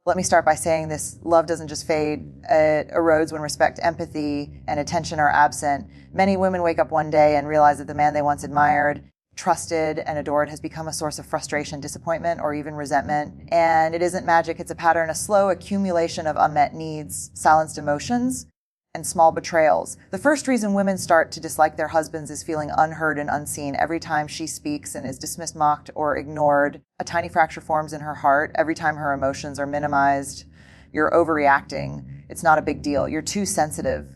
Let me start by saying this love doesn't just fade. It erodes when respect, empathy, and attention are absent. Many women wake up one day and realize that the man they once admired, trusted, and adored has become a source of frustration, disappointment, or even resentment. And it isn't magic, it's a pattern, a slow accumulation of unmet needs, silenced emotions, and small betrayals. The first reason women start to dislike their husbands is feeling unheard and unseen. Every time she speaks and is dismissed, mocked, or ignored, a tiny fracture forms in her heart. Every time her emotions are minimized, you're overreacting. It's not a big deal. You're too sensitive.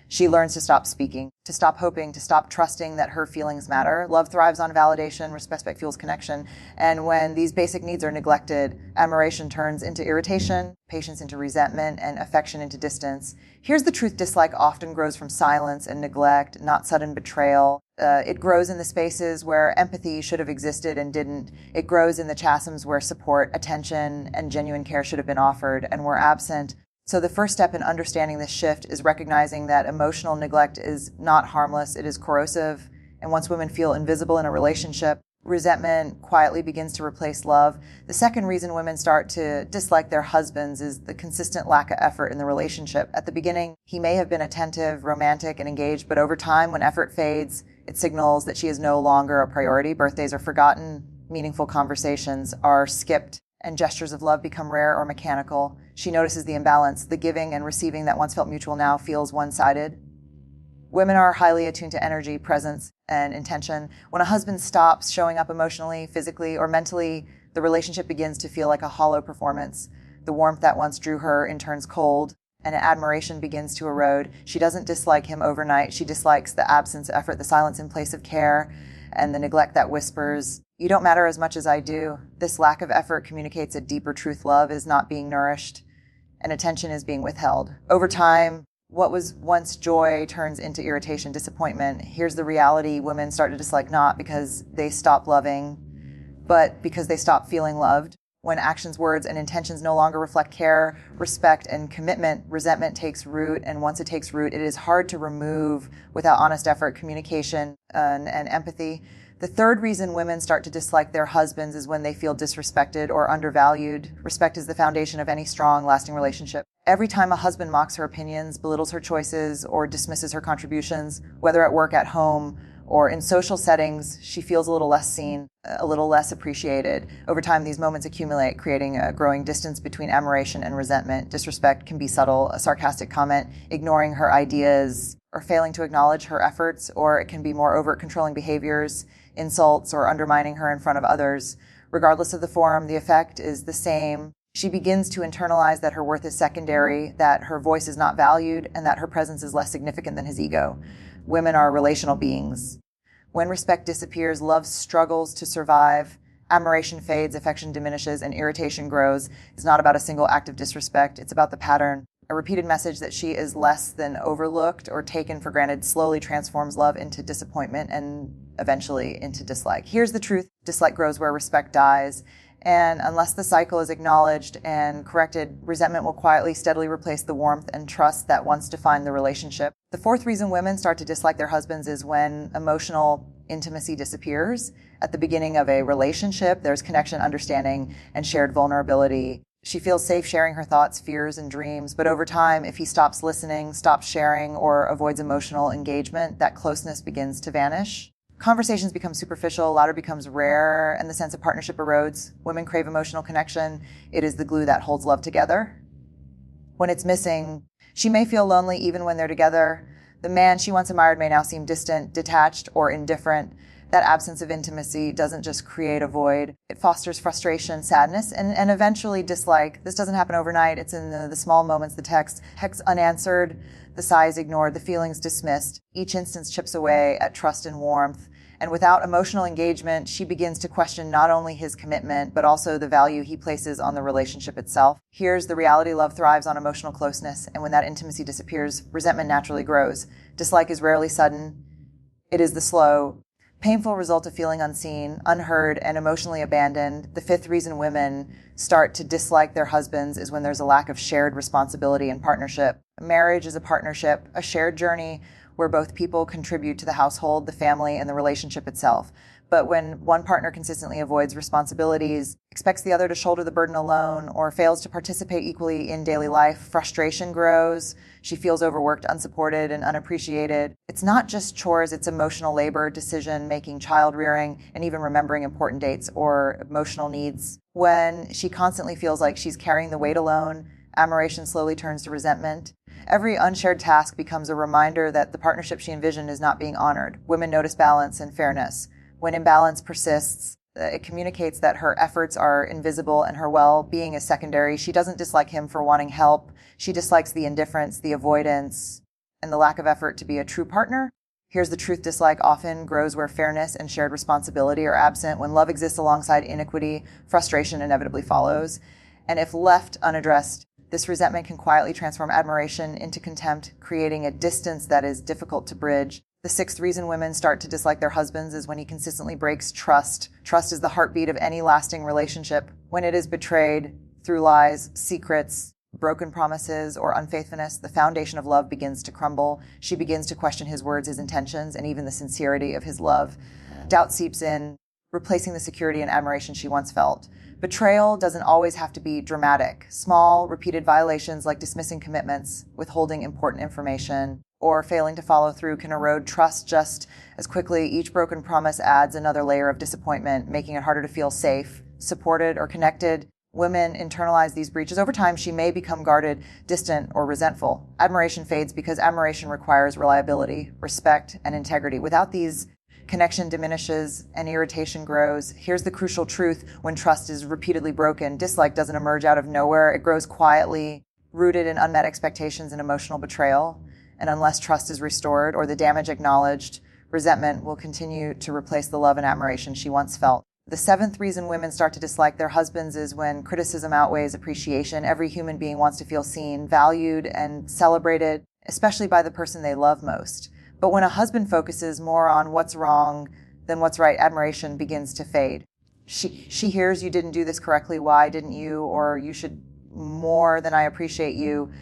She learns to stop speaking, to stop hoping, to stop trusting that her feelings matter. Love thrives on validation, respect fuels connection. And when these basic needs are neglected, admiration turns into irritation, patience into resentment, and affection into distance. Here's the truth: dislike often grows from silence and neglect, not sudden betrayal. It grows in the spaces where empathy should have existed and didn't. It grows in the chasms where support, attention, and genuine care should have been offered and were absent. So the first step in understanding this shift is recognizing that emotional neglect is not harmless, it is corrosive. And once women feel invisible in a relationship, resentment quietly begins to replace love. The second reason women start to dislike their husbands is the consistent lack of effort in the relationship. At the beginning, he may have been attentive, romantic, and engaged, but over time, when effort fades, it signals that she is no longer a priority. Birthdays are forgotten, meaningful conversations are skipped, and gestures of love become rare or mechanical. She notices the imbalance. The giving and receiving that once felt mutual now feels one-sided. Women are highly attuned to energy, presence, and intention. When a husband stops showing up emotionally, physically, or mentally, the relationship begins to feel like a hollow performance. The warmth that once drew her in turns cold, and admiration begins to erode. She doesn't dislike him overnight. She dislikes the absence of effort, the silence in place of care, and the neglect that whispers, "You don't matter as much as I do." This lack of effort communicates a deeper truth. Love is not being nourished, and attention is being withheld. Over time, what was once joy turns into irritation, disappointment. Here's the reality: women start to dislike not because they stop loving, but because they stop feeling loved. When actions, words, and intentions no longer reflect care, respect, and commitment, resentment takes root. And once it takes root, it is hard to remove without honest effort, communication, and empathy. The third reason women start to dislike their husbands is when they feel disrespected or undervalued. Respect is the foundation of any strong, lasting relationship. Every time a husband mocks her opinions, belittles her choices, or dismisses her contributions, whether at work, at home, or in social settings, she feels a little less seen, a little less appreciated. Over time, these moments accumulate, creating a growing distance between admiration and resentment. Disrespect can be subtle, a sarcastic comment, ignoring her ideas, or failing to acknowledge her efforts, or it can be more overt, controlling behaviors, insults, or undermining her in front of others. Regardless of the form, the effect is the same. She begins to internalize that her worth is secondary, that her voice is not valued, and that her presence is less significant than his ego. Women are relational beings. When respect disappears, love struggles to survive, admiration fades, affection diminishes, and irritation grows. It's not about a single act of disrespect, it's about the pattern. A repeated message that she is less than overlooked or taken for granted slowly transforms love into disappointment and eventually into dislike. Here's the truth: dislike grows where respect dies. And unless the cycle is acknowledged and corrected, resentment will quietly, steadily replace the warmth and trust that once defined the relationship. The fourth reason women start to dislike their husbands is when emotional intimacy disappears. At the beginning of a relationship, there's connection, understanding, and shared vulnerability. She feels safe sharing her thoughts, fears, and dreams. But over time, if he stops listening, stops sharing, or avoids emotional engagement, that closeness begins to vanish. Conversations become superficial, laughter becomes rare, and the sense of partnership erodes. Women crave emotional connection. It is the glue that holds love together. When it's missing, she may feel lonely even when they're together. The man she once admired may now seem distant, detached, or indifferent. That absence of intimacy doesn't just create a void. It fosters frustration, sadness, and eventually dislike. This doesn't happen overnight. It's in the small moments: the texts unanswered, the sighs ignored, the feelings dismissed. Each instance chips away at trust and warmth. And without emotional engagement, she begins to question not only his commitment, but also the value he places on the relationship itself. Here's the reality: love thrives on emotional closeness, and when that intimacy disappears, resentment naturally grows. Dislike is rarely sudden. It is the slow, painful result of feeling unseen, unheard, and emotionally abandoned. The fifth reason women start to dislike their husbands is when there's a lack of shared responsibility and partnership. Marriage is a partnership, a shared journey where both people contribute to the household, the family, and the relationship itself. But when one partner consistently avoids responsibilities, expects the other to shoulder the burden alone, or fails to participate equally in daily life, frustration grows. She feels overworked, unsupported, and unappreciated. It's not just chores, it's emotional labor, decision making, child rearing, and even remembering important dates or emotional needs. When she constantly feels like she's carrying the weight alone, admiration slowly turns to resentment. Every unshared task becomes a reminder that the partnership she envisioned is not being honored. Women notice balance and fairness. When imbalance persists, it communicates that her efforts are invisible and her well-being is secondary. She doesn't dislike him for wanting help. She dislikes the indifference, the avoidance, and the lack of effort to be a true partner. Here's the truth: dislike often grows where fairness and shared responsibility are absent. When love exists alongside inequity, frustration inevitably follows. And if left unaddressed, this resentment can quietly transform admiration into contempt, creating a distance that is difficult to bridge. The sixth reason women start to dislike their husbands is when he consistently breaks trust. Trust is the heartbeat of any lasting relationship. When it is betrayed through lies, secrets, broken promises, or unfaithfulness, the foundation of love begins to crumble. She begins to question his words, his intentions, and even the sincerity of his love. Doubt seeps in, replacing the security and admiration she once felt. Betrayal doesn't always have to be dramatic. Small, repeated violations like dismissing commitments, withholding important information, or failing to follow through can erode trust just as quickly. Each broken promise adds another layer of disappointment, making it harder to feel safe, supported, or connected. Women internalize these breaches. Over time, she may become guarded, distant, or resentful. Admiration fades because admiration requires reliability, respect, and integrity. Without these, connection diminishes and irritation grows. Here's the crucial truth: when trust is repeatedly broken, dislike doesn't emerge out of nowhere. It grows quietly, rooted in unmet expectations and emotional betrayal. And unless trust is restored or the damage acknowledged, resentment will continue to replace the love and admiration she once felt. The seventh reason women start to dislike their husbands is when criticism outweighs appreciation. Every human being wants to feel seen, valued, and celebrated, especially by the person they love most. But when a husband focuses more on what's wrong than what's right, admiration begins to fade. She hears, "You didn't do this correctly. Why didn't you?" Or "You should more than I appreciate you.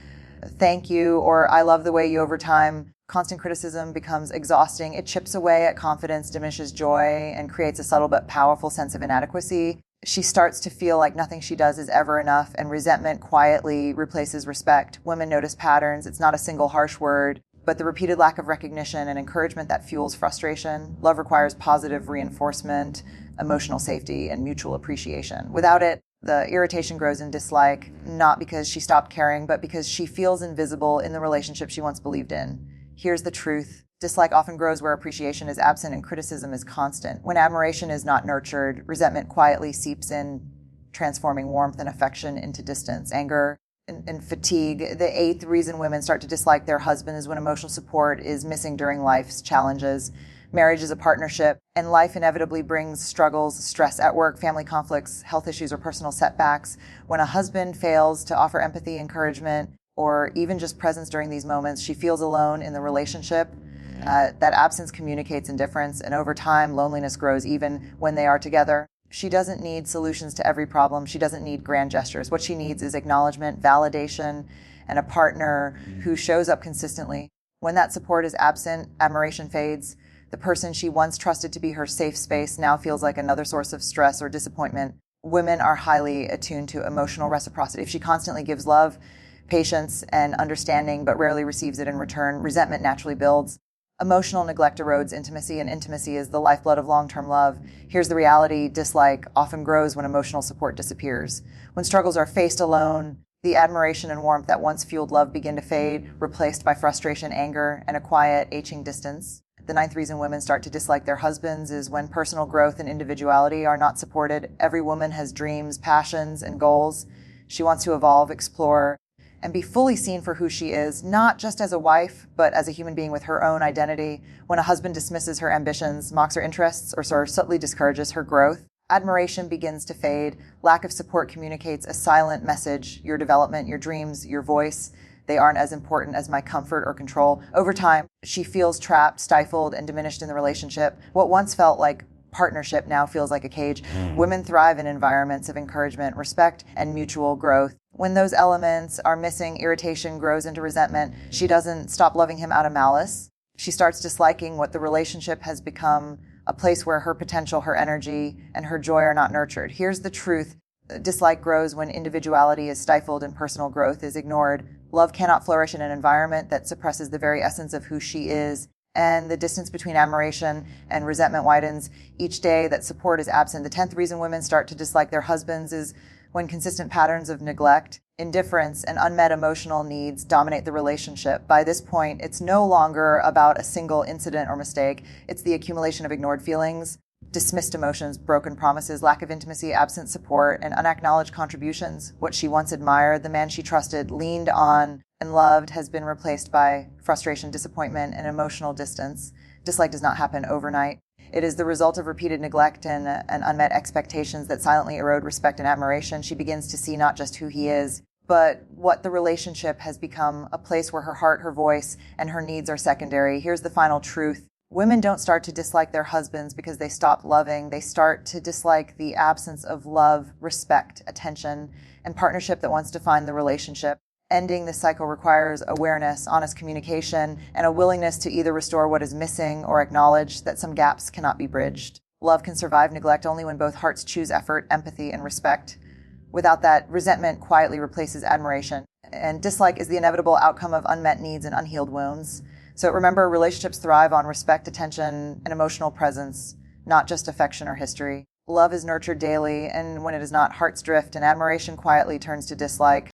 Thank you," or "I love the way you." Over time, constant criticism becomes exhausting. It chips away at confidence, diminishes joy, and creates a subtle but powerful sense of inadequacy. She starts to feel like nothing she does is ever enough, and resentment quietly replaces respect. Women notice patterns. It's not a single harsh word, but the repeated lack of recognition and encouragement that fuels frustration. Love requires positive reinforcement, emotional safety, and mutual appreciation. Without it, the irritation grows in dislike, not because she stopped caring, but because she feels invisible in the relationship she once believed in. Here's the truth: dislike often grows where appreciation is absent and criticism is constant. When admiration is not nurtured, resentment quietly seeps in, transforming warmth and affection into distance, anger, and fatigue. The eighth reason women start to dislike their husband is when emotional support is missing during life's challenges. Marriage is a partnership, and life inevitably brings struggles, stress at work, family conflicts, health issues, or personal setbacks. When a husband fails to offer empathy, encouragement, or even just presence during these moments, she feels alone in the relationship. That absence communicates indifference, and over time, loneliness grows even when they are together. She doesn't need solutions to every problem. She doesn't need grand gestures. What she needs is acknowledgement, validation, and a partner who shows up consistently. When that support is absent, admiration fades. The person she once trusted to be her safe space now feels like another source of stress or disappointment. Women are highly attuned to emotional reciprocity. If she constantly gives love, patience, and understanding, but rarely receives it in return, resentment naturally builds. Emotional neglect erodes intimacy, and intimacy is the lifeblood of long-term love. Here's the reality: dislike often grows when emotional support disappears. When struggles are faced alone, the admiration and warmth that once fueled love begin to fade, replaced by frustration, anger, and a quiet, aching distance. The ninth reason women start to dislike their husbands is when personal growth and individuality are not supported. Every woman has dreams, passions, and goals. She wants to evolve, explore, and be fully seen for who she is, not just as a wife, but as a human being with her own identity. When a husband dismisses her ambitions, mocks her interests, or sort of subtly discourages her growth, admiration begins to fade. Lack of support communicates a silent message: your development, your dreams, your voice, they aren't as important as my comfort or control. Over time, she feels trapped, stifled, and diminished in the relationship. What once felt like partnership now feels like a cage. Women thrive in environments of encouragement, respect, and mutual growth. When those elements are missing, irritation grows into resentment. She doesn't stop loving him out of malice. She starts disliking what the relationship has become a place where her potential, her energy, and her joy are not nurtured. Here's the truth. Dislike grows when individuality is stifled and personal growth is ignored. Love cannot flourish in an environment that suppresses the very essence of who she is. And the distance between admiration and resentment widens each day that support is absent. The 10th reason women start to dislike their husbands is when consistent patterns of neglect, indifference, and unmet emotional needs dominate the relationship. By this point, it's no longer about a single incident or mistake. It's the accumulation of ignored feelings, dismissed emotions, broken promises, lack of intimacy, absent support, and unacknowledged contributions. What she once admired, the man she trusted, leaned on, and loved has been replaced by frustration, disappointment, and emotional distance. Dislike does not happen overnight. It is the result of repeated neglect and unmet expectations that silently erode respect and admiration. She begins to see not just who he is, but what the relationship has become, a place where her heart, her voice, and her needs are secondary. Here's the final truth. Women don't start to dislike their husbands because they stop loving. They start to dislike the absence of love, respect, attention, and partnership that once defined the relationship. Ending this cycle requires awareness, honest communication, and a willingness to either restore what is missing or acknowledge that some gaps cannot be bridged. Love can survive neglect only when both hearts choose effort, empathy, and respect. Without that, resentment quietly replaces admiration. And dislike is the inevitable outcome of unmet needs and unhealed wounds. So remember, relationships thrive on respect, attention, and emotional presence, not just affection or history. Love is nurtured daily, and when it is not, hearts drift, and admiration quietly turns to dislike.